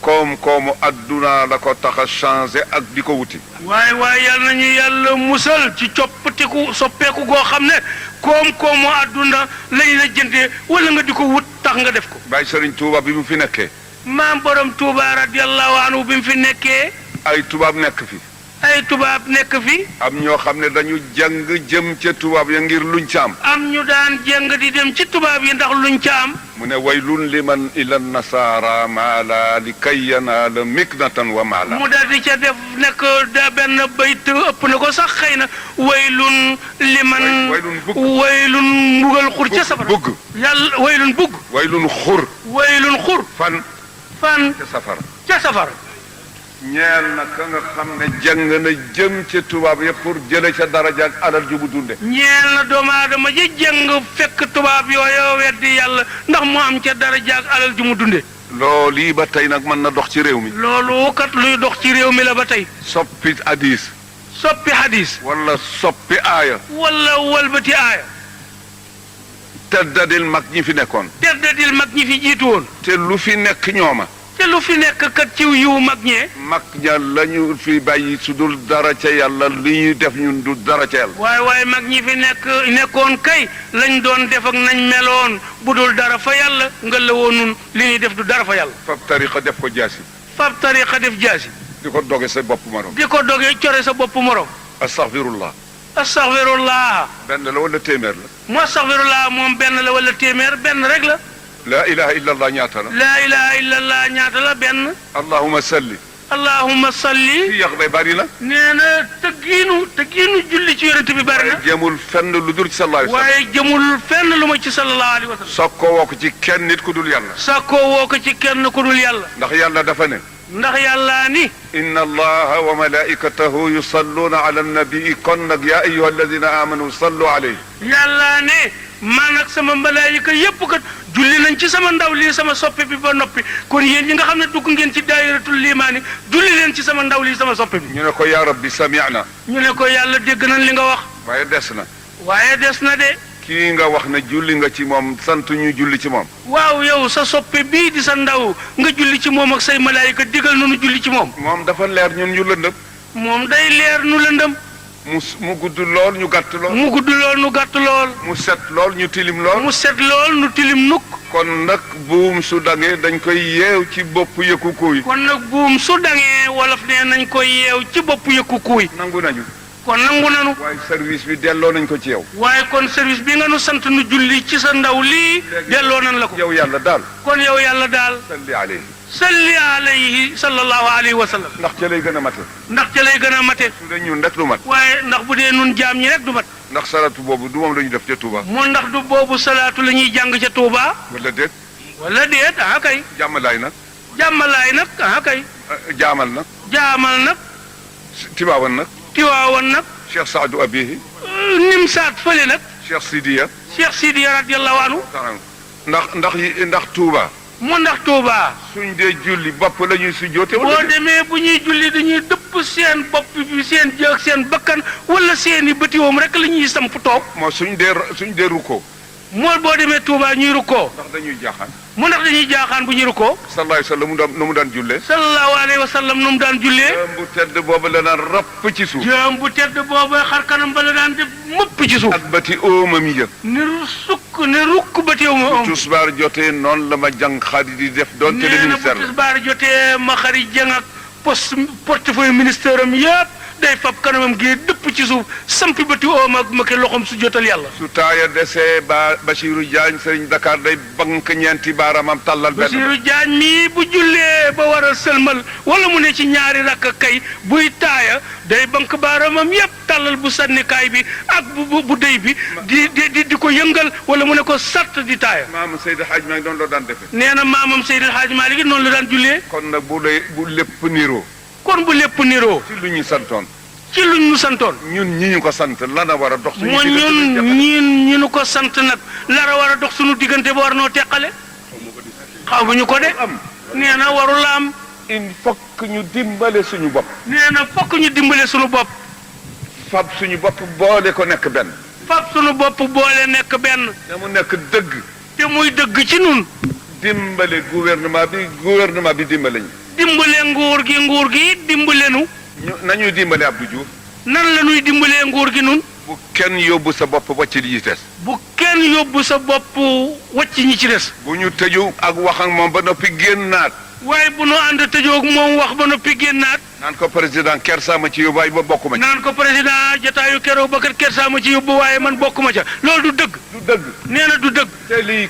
koom-koomu adduna la ko tax a changé ak di ko wuti.
waaye yal nañu yàlla musal ci coppatiku soppeeku goo xam ne koom-koomu adduna lañ la jëndee wala nga di ko wut tax nga def ko.
Baay Sëriñ Tuuba bi mu fi nekkee.
maam borom Tuuba radiyallahu anhu bi mu fi nekkee.
ay tubaab nekk fi.
ay tubaab nekk fi.
am ñoo xam ne dañu jàng jëm ca tubaab ya ngir luñ ca am.
am ñu daan jàng di dem ci tubaab yi ndax luñ ca am.
mu ne waylun liman ila nasaara maala li kay yanaala miknatan wa maala.
mu daal di ca def nekk da benn bayt ëpp na ko sax xëy na waylun liman. waylun mbugal xur ca safara.
bugg
yàlla waylun bugg.
waylun xur.
waylun xur.
fan.
ca
safara.
ca safara.
ñeel na ka nga xam ne jàng na jëm ca tubaab ya pour jële ca daraja ak alal ju mu dunde.
ñeel na doomu aadama ji jàng fekk tubaab yooyu weddi yàlla ndax mu am ca daraja ak alal ju mu dunde.
loolu yi ba tey nag mën na dox ci réew mi.
loolu kat luy dox ci réew mi la ba tey.
soppi hadis.
soppi hadis.
wala soppi aaya.
wala walbati aaya.
teddadil mag ñi fi nekkoon.
teddadil mag ñi fi jiitu woon.
te lu fi nekk ñooma.
te lu fi nekk kat ci yiw mag ñee.
mag ña lañu fi bàyyi su dul dara ca yàlla li ñuy def ñun du dara ca yàlla.
waaye mag ñi fi nekkoon kay lañ doon def ak nañ meloon bu dul dara fa yàlla nga la woon nun li ñuy def du dara fa yàlla.
fab tariqa def ko jaasi.
fab tariqa def jaasi.
di ko doge sa bopp morom.
di ko doge core sa bopp morom.
astaghfirullah.
astaghfirullah.
benn la wala téeméer la.
mu astaghfirullah moom benn la wala téeméer benn rek la.
laa ilaha illallah ñaata la.
laa ilaha illallah ñaata la benn.
allahumma salli.
allahumma salli.
ci yàq bay bari na.
nee na tëggiinu julli ci yonent bi bari na.
waaye jëmul fenn lu dul ci sallallahu alayhi wa sallam.
waaye jëmul fenn lu ma ci sallallahu alayhi wa sallam.
soog koo woo ko ci kenn nit ku dul yàlla.
soog koo woo ko ci kenn ku dul yàlla.
ndax yàlla dafa ne.
ndax yàlla ni.
inna allaha wa malaikatahu yusalluna ala nabii kon nag yaa ayyuha alladina amanu sallu alayhi.
yàlla ne man ak sama malaayika yépp kat julli nañ ci sama ndaw lii sama soppe bi ba noppi kon yéen ñi nga xam ne dugg ngeen ci daayiratul limaani julli leen ci sama ndaw lii sama soppe bi.
ñu ne ko yaa rabbi sami'na.
ñu ne ko yàlla dégg nañ li nga wax.
waaye des na.
waaye des na de.
kii nga wax ne julli nga ci moom sant ñu julli ci moom.
waaw yow sa soppe bii di sa ndaw nga julli ci moom ak say malaayika digal nañu julli ci moom.
moom dafa leer ñun ñu lëndëm.
moom day leer nu lëndëm.
mu gudd lool ñu gàtt lool.
mu gudd lool ñu gàtt lool.
mu set lool ñu tilim lool.
mu set lool ñu tilim nukk.
kon nag buum su dangee dañ koy yeew ci bopp yëkku kuuy.
kon nag buum su dangee wolof ne nañ koy yeew ci bopp yëkku kuuy.
nangu nañu.
kon nangu nanu.
waaye service bi delloo nañ ko ci yow.
waaye kon service bi nga nu sant nu julli ci sa ndaw lii. delloo nañ la ko.
yow yàlla daal.
kon yow yàlla daal.
salli alayhi.
salli alayhi sallallahu alayhi wa sallam.
ndax ca lay gën a mate.
ndax ca lay gën a mate.
su dee ñun rek du mat.
waaye ndax bu dee nun jaam ñi rek du mat.
ndax salatu boobu du moom la ñu def ca Touba.
mu ndax du boobu salaatu la ñuy jàng ca Touba.
wala déet.
wala déet ah kay.
jàmmalaay nag.
jàmmalaay nag ah kay.
jaamal nag.
jaamal nag.
Tiwaawan nag.
Tiwaawan nag.
Cheikh Saadu Abihi.
Nimsaat fële nag.
Cheikh Sidiya.
Cheikh Sidiya radiyallahu anhu.
ndax Touba.
mu ndax Touba.
suñ dee julli bopp la ñuy sujjoote.
boo demee bu ñuy julli dañuy dëpp seen bopp bi seen jëg seen bakkan wala seeni bëtiwoom rek la ñuy samp toog.
moo suñ dee rukkoo.
moo boo demee Touba ñuy rukkoo.
ndax dañuy jaaxaan.
mu ndax dañuy jaaxaan bu ñuy rukkoo.
sallallahu alayhi wa sallam nu mu daan jullee.
sallallahu alayhi wa sallam nu mu daan jullee.
jëm bu tedd boobu la daan rapp ci suuf.
jëm bu tedd boobu xar kanam ba la daan def mëpp ci suuf.
ak bati oomam yi.
ni rukk bëtiwoom.
tusbaar jotee noonu la ma jàng xaadi di def doon télé ministère
nee na bu tusbaar jotee ma xari jàng ak portefeuille ministère am yëpp day fab kanamam gi dëpp ci suuf sampi bëti oom ak ma ke loxoom su jotal yàlla.
su taaya desee ba Bachirou Diagne Serigne Dakar day bank ñeenti baaraamam tàllal benn.
Bachirou Diagne mii bu jullee ba war a sëlmal wala mu ne ci ñaari rakk kay buy taaya day bank baaraamam yëpp tàllal bu sànnikaay bi ak bu déy bi di ko yëngal wala mu ne ko sart di taaya.
maam Seydi Hadj Malick noonu la daan defee.
nee na maamam Seydi Hadj Malick noonu la daan jullee.
kon nag bu lépp niroo.
kon bu lépp niroo.
ci lu ñu santoon.
ci luñ ñu santoon.
ñun ñi ñu ko sant lan a war a dox.
moo ñun ñu ko sant nag lara war a dox suñu diggante ba war noo teqale. xamuñu ko de. nee na warul am.
il faut que ñu dimbale suñu bopp.
nee na fokk ñu dimbale suñu bopp.
fab suñu bopp boole ko nekk benn.
fab suñu bopp boole nekk benn.
te mu nekk dëgg.
te muy dëgg ci nun
dimbale gouvernement bi dimbale ñu.
dimbale nguur gi dimbale nu.
nañuy dimbale Abdou Diouf.
nan la ñuy dimbalee nguur gi nun.
bu kenn yóbbu sa bopp wàcc li ci des.
bu kenn yóbbu sa bopp wàcc ñi ci des.
bu ñu tëju ak wax ak moom ba noppi génnaat.
waaye bu nu ànd tëjoog moom wax ba noppi génnaat.
naan ko président Kersa ma ci yóbbu waaye ba bokkuma ci.
naan ko président jotaayu keroog ba kat Kersa ma ci yóbbu waaye man bokkuma ca loolu du dëgg.
du dëgg.
nee na du dëgg.
te lii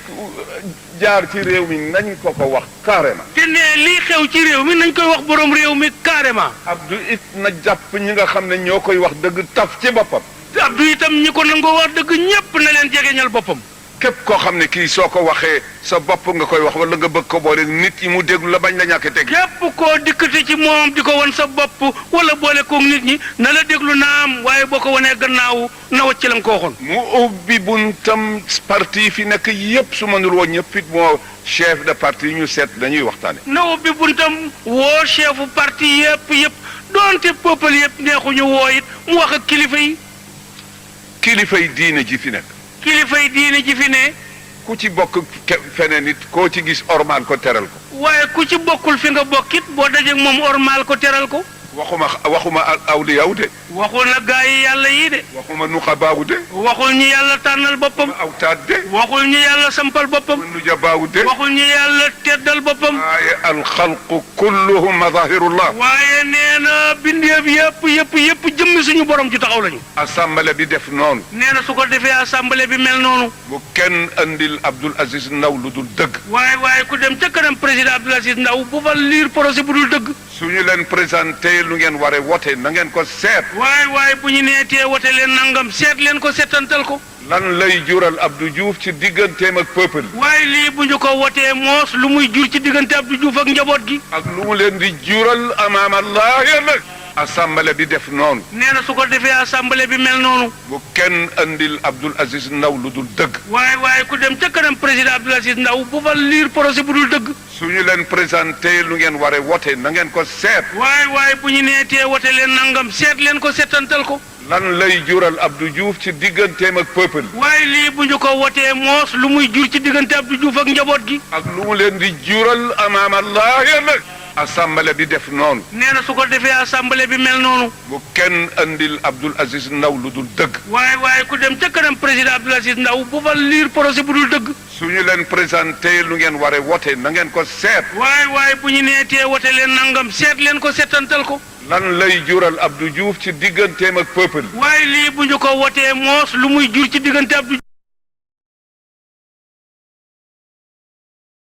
jaar ci réew mi nañ ko wax carrément.
te ne lii xew ci réew mi nañ koy wax borom réew mi carrément.
Abdou it na jàpp ñi nga xam ne ñoo koy wax dëgg taf ci boppam.
te Abdou itam ñi ko nangoo wax dëgg ñépp na leen jegeñal boppam.
képp koo xam ne kii soo ko waxee sa bopp nga koy wax wala nga bëgg ko boole nit yi mu déglu la bañ la ñàkk teg.
képp koo dikkati ci moom di ko wan sa bopp wala boole koog nit ñi na la déglu naam waaye boo ko wanee gannaaw na wacc la nga ko waxoon.
mu ubbi buntam parti fi nekk yépp su mënul woon ñëpp it moo chef de parti ñu seet dañuy waxtaane.
na ubbi buntam woo chefu parti yépp doonte peuple yépp neexuñu woo it mu wax ak kilifa yi.
kilifa yi diine ji fi nekk.
kilifay diine ji fi ne.
ku ci bokk feneen nit koo ci gis ormal ko teral ko.
waaye ku ci bokkul fi nga bokkit boo dajeeg moom ormal ko teral ko.
waxuma awliyaw de.
waxul na gaa yi yàlla yi de.
waxuma nuxabaawu de.
waxul ñi yàlla tànnal boppam.
awtaat de.
waxul ñi yàlla sampal boppam.
nujabaawu de.
waxul ñi yàlla teddal boppam.
waaye alxalqu kulluhum mazahirullah.
waaye nee na bindeef yëpp jëmmi suñu borom ci taxaw lañu.
assemblée bi def noonu.
nee na su ko defee assemblée bi mel noonu.
bu kenn andil Abdoul Aziz Ndaw lu dul dëgg.
waaye ku dem ca kanam président Abdoul Aziz Ndaw bu fa liir projet bu dul dëgg.
suñu leen présenté lu ngeen war a wote na ngeen ko seet.
waaye bu ñu neetee wote leen nangam seet leen ko seetantal ko.
lan lay jural Abdou Diouf ci digganteem ak peuple.
waaye lii bu ñu ko wotee moos lu muy jur ci diggante Abdou Diouf ak njaboot gi.
ak lu mu leen di jural amaam Allah ëllëg. assemblée bi def noonu.
nee na su ko defee assemblée bi mel noonu.
bu kenn andil Abdoul Aziz Ndaw lu dul dëgg.
waaye ku dem ca kanam président Abdoul Aziz Ndaw bu fa liir projet bu dul dëgg.
suñu leen présenté lu ngeen war a wote na ngeen ko seet.
waaye bu ñu neetee wote leen nangam seet leen ko seetantal ko.
lan lay jural Abdou Diouf ci digganteem ak peuple.
waaye lii bu ñu ko wotee moos lu muy jur ci diggante Abdou Diouf ak njaboot gi.
ak lu mu leen di jural amaam Allah ëllëg. assemblée bi def noonu.
nee na su ko defee assemblée bi mel noonu.
bu kenn andil Abdoul Aziz Ndaw lu dul dëgg.
waaye ku dem ca kanam président Abdoul Aziz Ndaw bu fa liir projet bu dul dëgg.
suñu leen présenté lu ngeen war a wote na ngeen ko seet.
waaye bu ñu neetee wote leen nangam seet leen ko seetantal ko.
lan lay jural Abdou Diouf ci digganteem ak peuple.
waaye lii bu ñu ko wotee moos lu muy jur ci diggante Abdou